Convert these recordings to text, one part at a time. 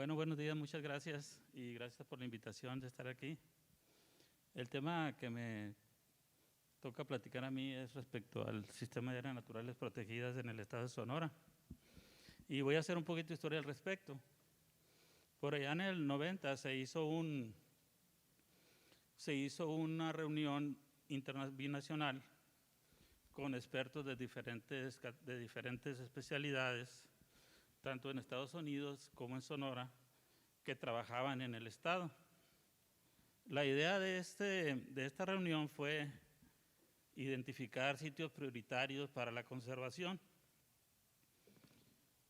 Bueno, buenos días, muchas gracias y gracias por la invitación de estar aquí. El tema que me toca platicar a mí es respecto al sistema de áreas naturales protegidas en el estado de Sonora. Y voy a hacer un poquito de historia al respecto. Por allá en el 90 se hizo una reunión binacional con expertos de diferentes especialidades, tanto en Estados Unidos como en Sonora, que trabajaban en el estado. La idea de esta reunión fue identificar sitios prioritarios para la conservación.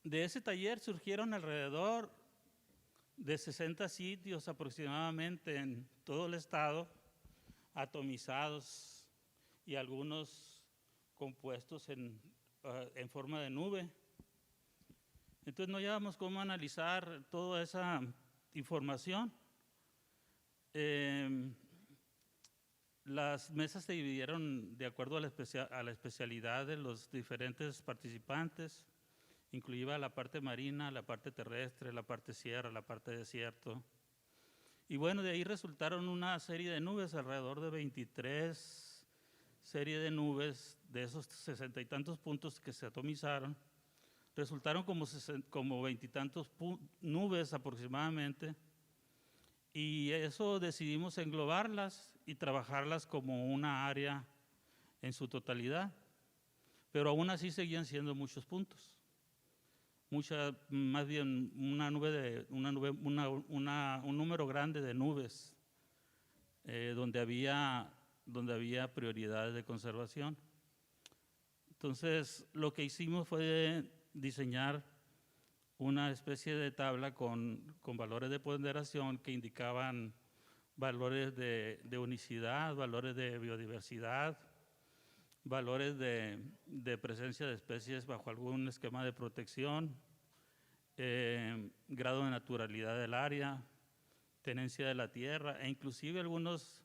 De ese taller surgieron alrededor de 60 sitios aproximadamente en todo el estado, atomizados y algunos compuestos en forma de nube. Entonces no llevamos cómo analizar toda esa información. Las mesas se dividieron de acuerdo a la especialidad de los diferentes participantes, incluida la parte marina, la parte terrestre, la parte sierra, la parte desierto. Y bueno, de ahí resultaron una serie de nubes, alrededor de 23 series de nubes, de esos 60 y tantos puntos que se atomizaron. Resultaron como 20 y tantos nubes aproximadamente, y eso decidimos englobarlas y trabajarlas como una área en su totalidad, pero aún así seguían siendo muchos puntos. Más bien un número grande de nubes donde había prioridades de conservación. Entonces, lo que hicimos fue diseñar una especie de tabla con valores de ponderación que indicaban valores de unicidad, valores de biodiversidad, valores de presencia de especies bajo algún esquema de protección, grado de naturalidad del área, tenencia de la tierra e inclusive algunos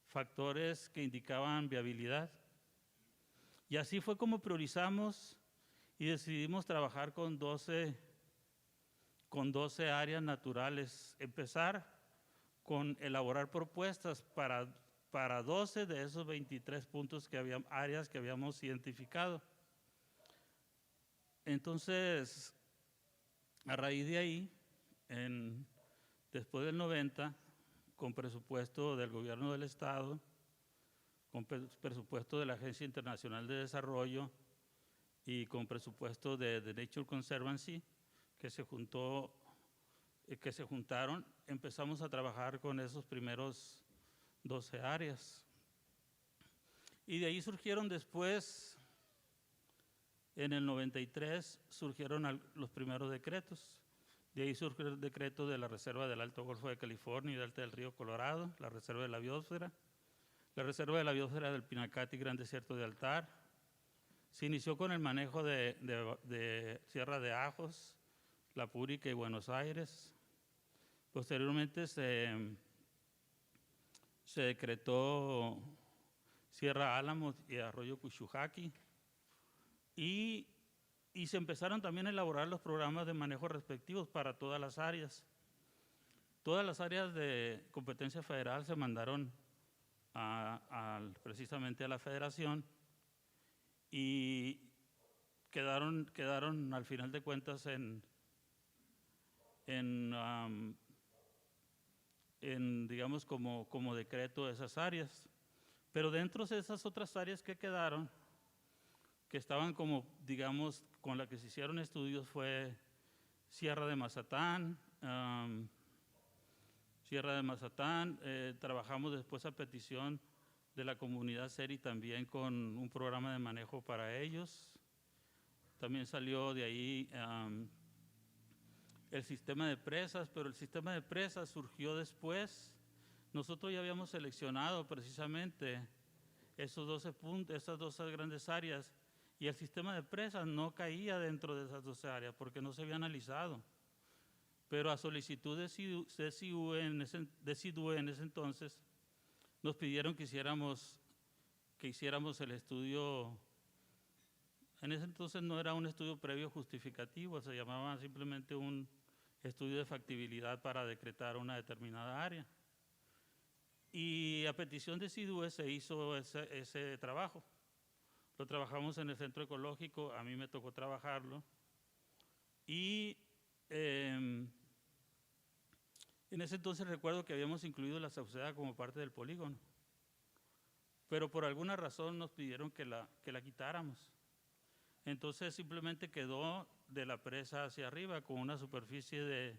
factores que indicaban viabilidad. Y así fue como priorizamos y decidimos trabajar con 12 áreas naturales. Empezar con elaborar propuestas para 12 de esos 23 puntos áreas que habíamos identificado. Entonces, a raíz de ahí, después del 90, con presupuesto del gobierno del estado, con presupuesto de la Agencia Internacional de Desarrollo y con presupuesto de Nature Conservancy, que se juntaron, empezamos a trabajar con esos primeros 12 áreas. Y de ahí surgieron después, en el 93, surgieron los primeros decretos. De ahí surgió el decreto de la Reserva del Alto Golfo de California y Delta del Río Colorado, la Reserva de la Biosfera, la Reserva de la Biosfera del Pinacate y Gran Desierto de Altar. Se inició con el manejo de Sierra de Ajos, La Púrica y Buenos Aires. Posteriormente se decretó Sierra Álamos y Arroyo Cuchujaqui, y se empezaron también a elaborar los programas de manejo respectivos para todas las áreas. Todas las áreas de competencia federal se mandaron precisamente a la federación y quedaron al final de cuentas digamos como decreto de esas áreas. Pero dentro de esas otras áreas que quedaron, que estaban como, digamos, con la que se hicieron estudios, fue Sierra de Mazatán. Trabajamos después a petición de la comunidad Seri también con un programa de manejo para ellos. También salió de ahí el sistema de presas, pero el sistema de presas surgió después. Nosotros ya habíamos seleccionado precisamente esas 12 grandes áreas, y el sistema de presas no caía dentro de esas 12 áreas porque no se había analizado. Pero a solicitud de CIDUE en ese entonces, nos pidieron que hiciéramos el estudio. En ese entonces no era un estudio previo justificativo, se llamaba simplemente un estudio de factibilidad para decretar una determinada área. Y a petición de SIDUE se hizo ese trabajo. Lo trabajamos en el centro ecológico, a mí me tocó trabajarlo. Y en ese entonces recuerdo que habíamos incluido la Sauceda como parte del polígono. Pero por alguna razón nos pidieron que la quitáramos. Entonces simplemente quedó de la presa hacia arriba con una superficie de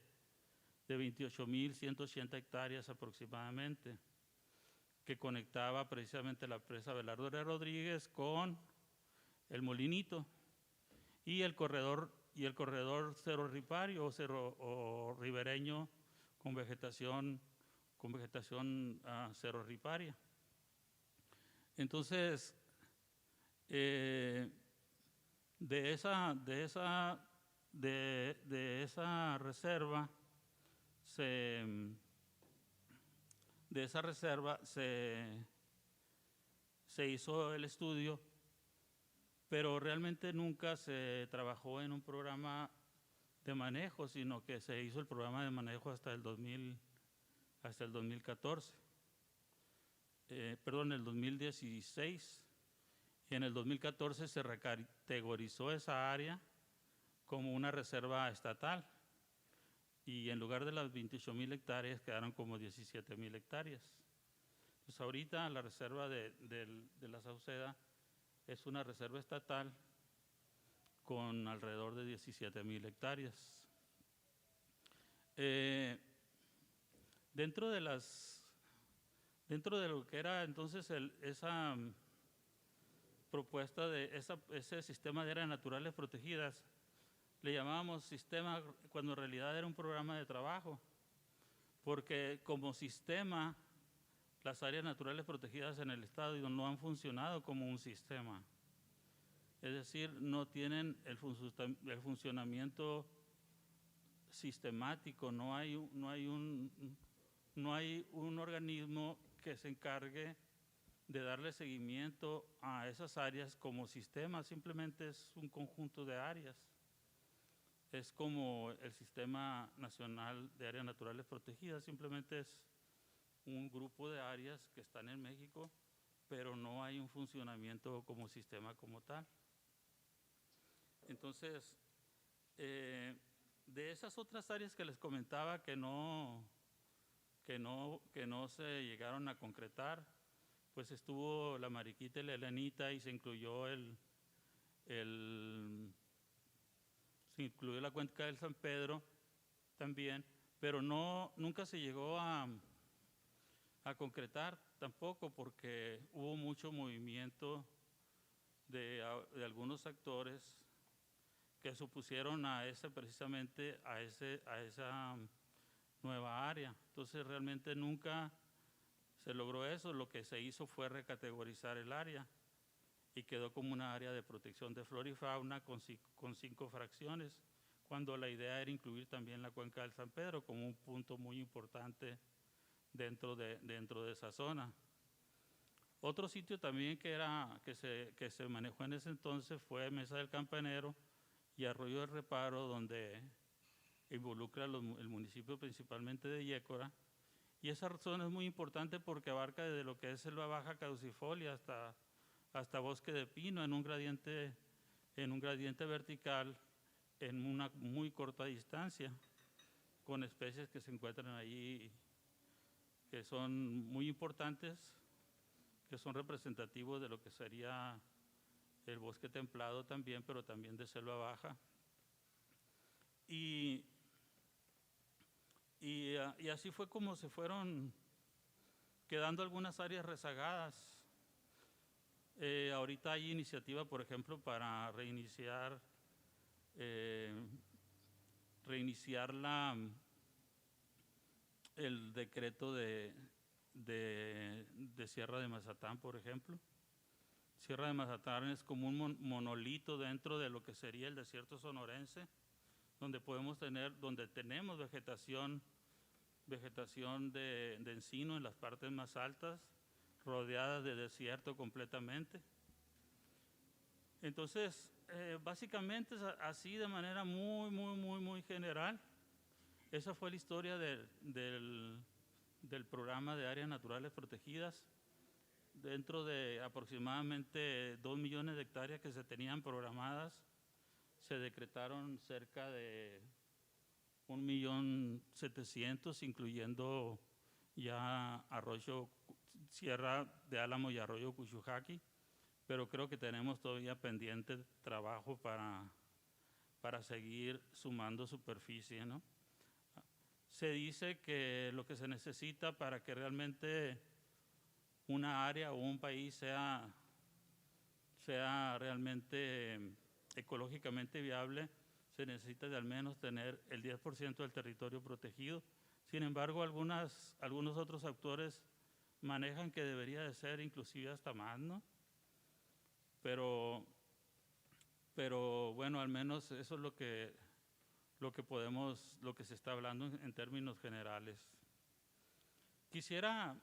28.180 hectáreas aproximadamente, que conectaba precisamente la presa Belardo de Rodríguez con el Molinito y el corredor Cerro Ripario o ribereño con vegetación cerro riparia. Entonces, de esa reserva se hizo el estudio, pero realmente nunca se trabajó en un programa de manejo, sino que se hizo el programa de manejo hasta el 2014. Perdón, el 2016. Y en el 2014 se recategorizó esa área como una reserva estatal. Y en lugar de las 28.000 hectáreas quedaron como 17.000 hectáreas. Pues ahorita la reserva de la Sauceda es una reserva estatal con alrededor de 17.000 hectáreas. Dentro de lo que era entonces esa propuesta de ese sistema de áreas naturales protegidas, le llamábamos sistema cuando en realidad era un programa de trabajo, porque como sistema las áreas naturales protegidas en el estado no han funcionado como un sistema. Es decir, no tienen el funcionamiento sistemático, no hay un organismo que se encargue de darle seguimiento a esas áreas como sistema, simplemente es un conjunto de áreas. Es como el Sistema Nacional de Áreas Naturales Protegidas, simplemente es un grupo de áreas que están en México, pero no hay un funcionamiento como sistema como tal. Entonces, de esas otras áreas que les comentaba que no se llegaron a concretar, pues estuvo la Mariquita y la Elenita y se incluyó se incluyó la cuenca del San Pedro también, pero nunca se llegó a concretar tampoco porque hubo mucho movimiento de algunos actores que se opusieron precisamente a esa nueva área. Entonces realmente nunca se logró eso. Lo que se hizo fue recategorizar el área y quedó como una área de protección de flora y fauna con 5 fracciones, cuando la idea era incluir también la cuenca del San Pedro como un punto muy importante dentro de esa zona. Otro sitio también que se manejó en ese entonces fue Mesa del Campanero y Arroyo del Reparo, donde involucra el municipio principalmente de Yécora. Y esa zona es muy importante porque abarca desde lo que es selva baja caducifolia hasta bosque de pino en un gradiente vertical en una muy corta distancia, con especies que se encuentran allí que son muy importantes, que son representativos de lo que sería el bosque templado también, pero también de selva baja. Y así fue como se fueron quedando algunas áreas rezagadas. Ahorita hay iniciativa, por ejemplo, para reiniciar el decreto de Sierra de Mazatán, por ejemplo. Sierra de Mazatán es como un monolito dentro de lo que sería el desierto sonorense, donde tenemos vegetación de encino en las partes más altas, rodeadas de desierto completamente. Entonces, básicamente es así de manera muy general. Esa fue la historia del programa de áreas naturales protegidas. Dentro de aproximadamente 2 millones de hectáreas que se tenían programadas, se decretaron cerca de 1.700.000, incluyendo ya Arroyo, Sierra de Álamo y Arroyo Cuchujaqui, pero creo que tenemos todavía pendiente trabajo para seguir sumando superficie, ¿no? Se dice que lo que se necesita para que realmente una área o un país sea realmente ecológicamente viable, se necesita de al menos tener el 10% del territorio protegido. Sin embargo, algunos otros autores manejan que debería de ser inclusive hasta más, ¿no? Pero bueno, al menos eso es lo que se está hablando en términos generales. Quisiera,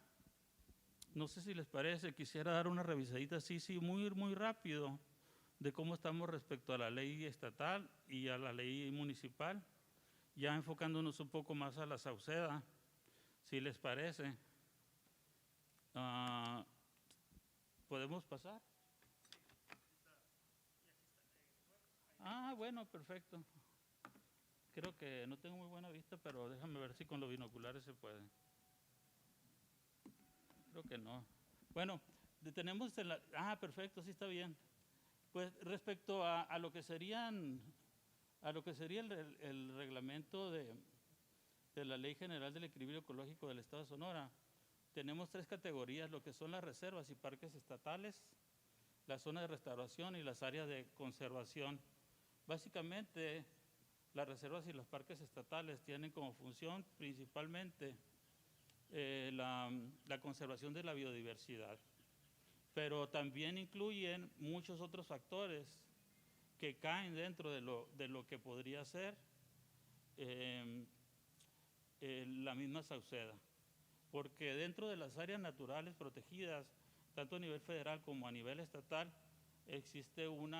no sé si les parece, quisiera dar una revisadita así, muy rápido, de cómo estamos respecto a la ley estatal y a la ley municipal, ya enfocándonos un poco más a la Sauceda, si les parece. ¿Podemos pasar? Bueno, perfecto. Creo que no tengo muy buena vista, pero déjame ver si con los binoculares se puede. Creo que no. Bueno, tenemos perfecto, sí está bien. Pues respecto a lo que sería el reglamento de la Ley General del Equilibrio Ecológico del Estado de Sonora, tenemos 3 categorías, lo que son las reservas y parques estatales, la zona de restauración y las áreas de conservación. Básicamente, las reservas y los parques estatales tienen como función principalmente la conservación de la biodiversidad, pero también incluyen muchos otros factores que caen dentro de lo que podría ser la misma Sauceda, porque dentro de las áreas naturales protegidas, tanto a nivel federal como a nivel estatal, existe un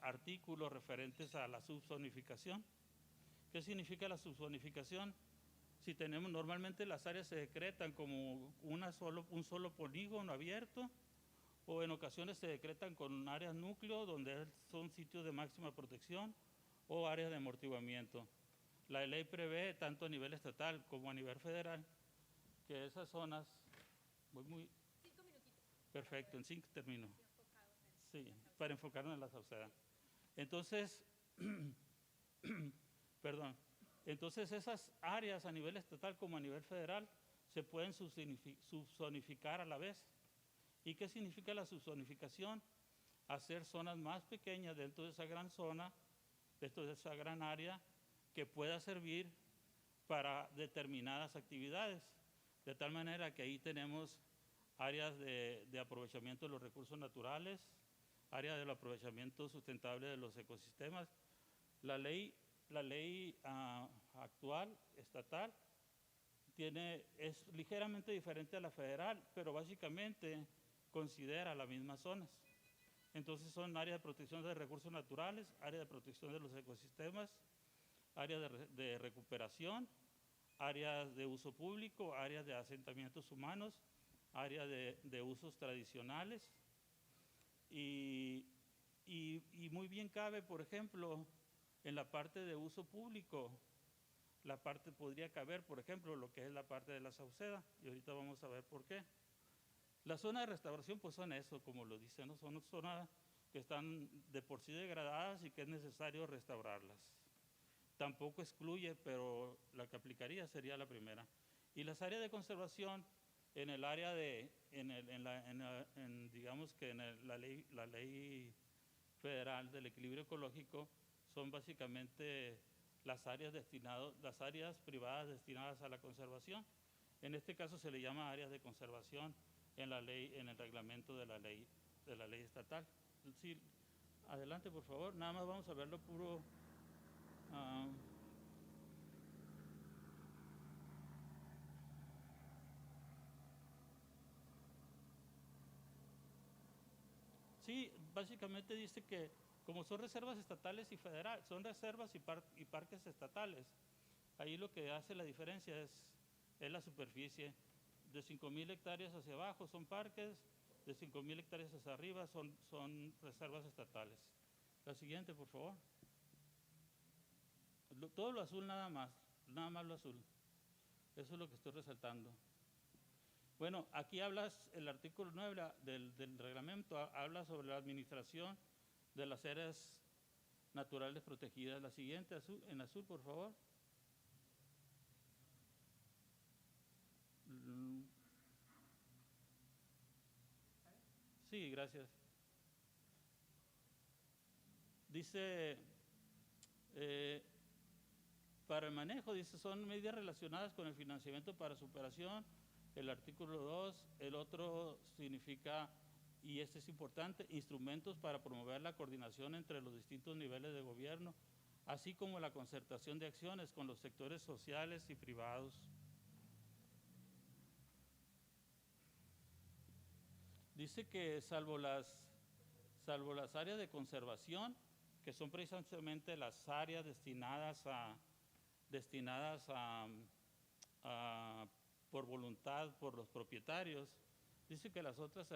artículo referente a la subzonificación. ¿Qué significa la subzonificación? Si tenemos, normalmente las áreas se decretan como un solo polígono abierto, o en ocasiones se decretan con áreas núcleo, donde son sitios de máxima protección, o áreas de amortiguamiento. La ley prevé, tanto a nivel estatal como a nivel federal, que esas zonas… Voy muy… 5 minutitos. Perfecto, en 5 termino. Sí, para enfocarnos en la Sauceda. Entonces, perdón. Entonces, esas áreas a nivel estatal como a nivel federal se pueden subzonificar a la vez. ¿Y qué significa la subzonificación? Hacer zonas más pequeñas dentro de esa gran zona, dentro de esa gran área, que pueda servir para determinadas actividades. De tal manera que ahí tenemos áreas de aprovechamiento de los recursos naturales, áreas del aprovechamiento sustentable de los ecosistemas. La ley actual, estatal, es ligeramente diferente a la federal, pero básicamente considera las mismas zonas. Entonces son áreas de protección de recursos naturales, áreas de protección de los ecosistemas, áreas de recuperación, áreas de uso público, áreas de asentamientos humanos, áreas de usos tradicionales. Y muy bien cabe, por ejemplo, en la parte de uso público, podría caber, por ejemplo, lo que es la parte de la Sauceda, y ahorita vamos a ver por qué. Las zonas de restauración pues son eso, como lo dicen, ¿no? Son zonas que están de por sí degradadas y que es necesario restaurarlas. Tampoco excluye, pero la que aplicaría sería la primera. Y las áreas de conservación, en el área digamos que la ley federal del equilibrio ecológico, son básicamente las áreas privadas destinadas a la conservación. En este caso se le llama áreas de conservación en el reglamento de la ley estatal. Sí, adelante, por favor. Nada más vamos a verlo puro. Sí, básicamente dice que Como son reservas estatales y federales, son reservas y parques estatales, ahí lo que hace la diferencia es la superficie. De 5,000 hectáreas hacia abajo son parques, de 5,000 hectáreas hacia arriba son reservas estatales. La siguiente, por favor. Todo lo azul nada más lo azul. Eso es lo que estoy resaltando. Bueno, aquí hablas, el artículo 9 del reglamento habla sobre la administración de las áreas naturales protegidas. La siguiente, en azul, por favor. Sí, gracias. Dice, para el manejo, dice, son medidas relacionadas con el financiamiento para su operación, el artículo 2, el otro significa, y este es importante, instrumentos para promover la coordinación entre los distintos niveles de gobierno, así como la concertación de acciones con los sectores sociales y privados. Dice que salvo las áreas de conservación, que son precisamente las áreas destinadas por voluntad por los propietarios, dice que las otras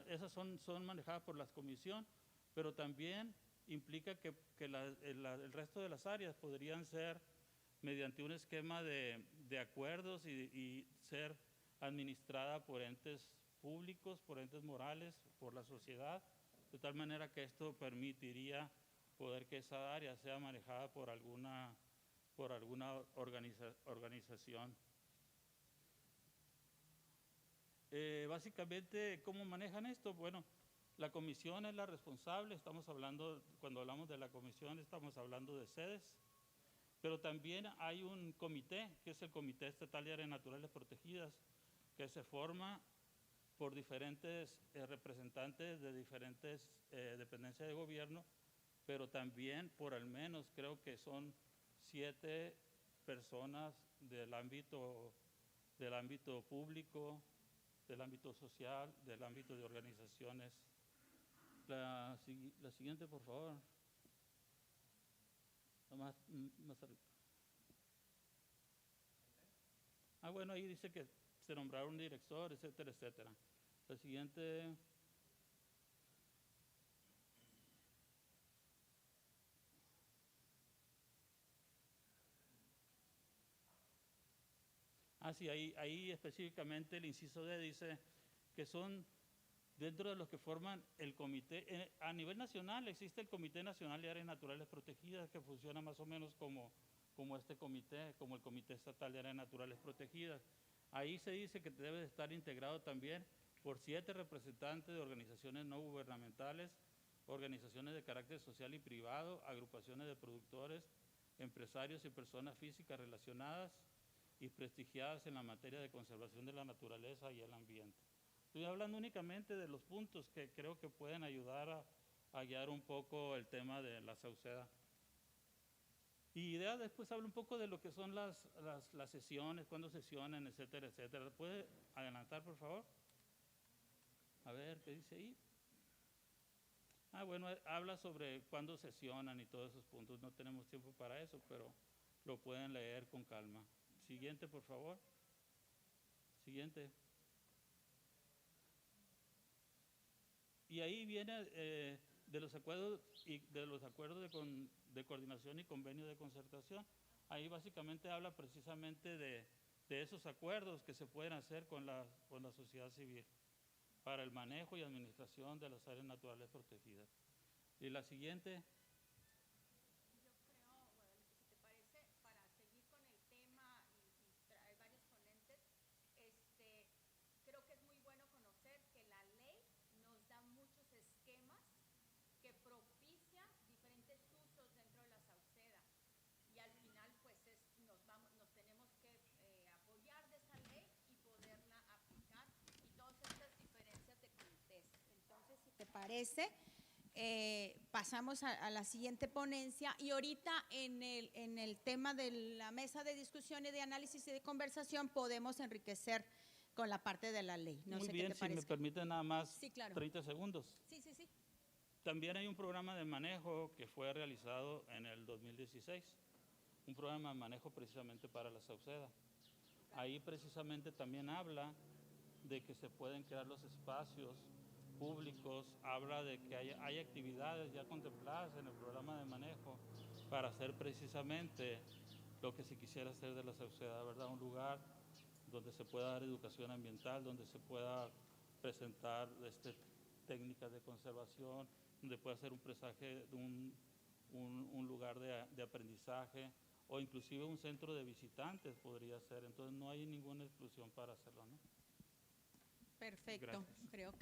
esas son manejadas por la comisión, pero también implica que el resto de las áreas podrían ser mediante un esquema de acuerdos y ser administrada por entes públicos, por entes morales, por la sociedad, de tal manera que esto permitiría poder que esa área sea manejada por alguna organización. Básicamente, ¿cómo manejan esto? Bueno, la comisión es la responsable, cuando hablamos de la comisión estamos hablando de sedes, pero también hay un comité, que es el Comité Estatal de Áreas Naturales Protegidas, que se forma por diferentes representantes de diferentes dependencias de gobierno, pero también por al menos creo que son 7 personas del ámbito público, del ámbito social, del ámbito de organizaciones. La siguiente, por favor. Más arriba. Bueno, ahí dice que se nombraron un director, etcétera, etcétera. La siguiente. Sí, ahí específicamente el inciso D dice que son dentro de los que forman el comité. A nivel nacional existe el Comité Nacional de Áreas Naturales Protegidas, que funciona más o menos como este comité, como el Comité Estatal de Áreas Naturales Protegidas. Ahí se dice que debe estar integrado también por 7 representantes de organizaciones no gubernamentales, organizaciones de carácter social y privado, agrupaciones de productores, empresarios y personas físicas relacionadas y prestigiadas en la materia de conservación de la naturaleza y el ambiente. Estoy hablando únicamente de los puntos que creo que pueden ayudar a guiar un poco el tema de la Sauceda. Y ya después hablo un poco de lo que son las sesiones, cuándo sesionan, etcétera, etcétera. ¿Puede adelantar, por favor? A ver, ¿qué dice ahí? Bueno, habla sobre cuándo sesionan y todos esos puntos. No tenemos tiempo para eso, pero lo pueden leer con calma. Siguiente, por favor. Siguiente. Y ahí viene de los acuerdos de coordinación y convenio de concertación. Ahí básicamente habla precisamente de esos acuerdos que se pueden hacer con la sociedad civil para el manejo y administración de las áreas naturales protegidas. Y la siguiente. ¿Te parece? Pasamos a la siguiente ponencia y ahorita en el tema de la mesa de discusión y de análisis y de conversación podemos enriquecer con la parte de la ley. No Muy sé bien, qué te si me permite nada más sí, claro. 30 segundos. Sí. También hay un programa de manejo que fue realizado en el 2016, un programa de manejo precisamente para la Sauceda. Ahí precisamente también habla de que se pueden crear los espacios públicos, habla de que hay actividades ya contempladas en el programa de manejo para hacer precisamente lo que se quisiera hacer de la Sauceda, ¿verdad? Un lugar donde se pueda dar educación ambiental, donde se pueda presentar técnicas de conservación, donde pueda ser un presaje, un lugar de aprendizaje o inclusive un centro de visitantes podría ser. Entonces no hay ninguna exclusión para hacerlo, ¿no? Perfecto. Gracias. Creo que